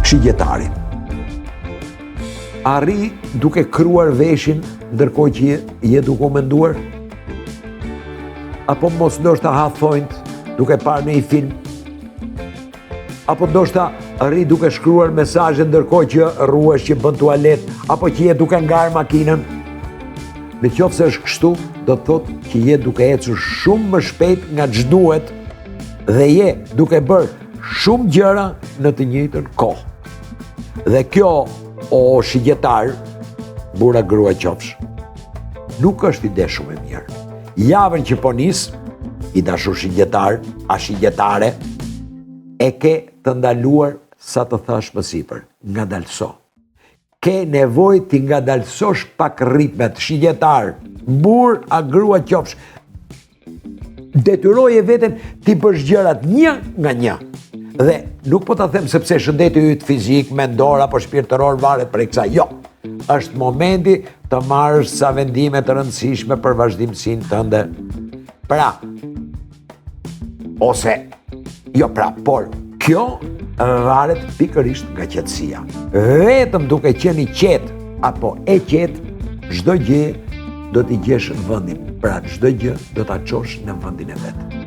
shigjetarin. Arri duke kryuar veshin ndërkohë që je duke menduar? Apo mos ndoshta ha thonjt duke parë në një film? Apo ndoshta arri duke shkruar mesazhe ndërkohë që rruhesh që bën tualet, apo që je duke ngarë makinën? Në qoftë se është kështu, do të thotë që je duke ecur shumë më shpejt nga ç'duhet dhe je duke bërë shumë gjëra në të njëjtën kohë. Dhe kjo, o shigjetar, burra grua qofsh, nuk është ide shumë e mirë. Javën që po nis, i dashur shigjetar, a shigjetare, e ke të ndaluar sa të thash më sipër, ngadalso. Ke nevojë ti ngadalsosh pak ritmet, shigjetar, burr a grua qofsh. Detyroje veten ti bësh gjërat një nga një. Dhe nuk po ta them sepse shëndeti yt fizik, mendor apo shpirtëror varet prej kësaj. Jo. Është momenti të marrësh sa vendime të rëndësishme për vazhdimsinë tënde. Pra, por kjo varet pikërisht nga qetësia. Vetëm duke qenë i qetë apo e qetë, çdo gjë do t'i gjesh në vendin. Pra çdo gjë do ta çosh në vendin e vet.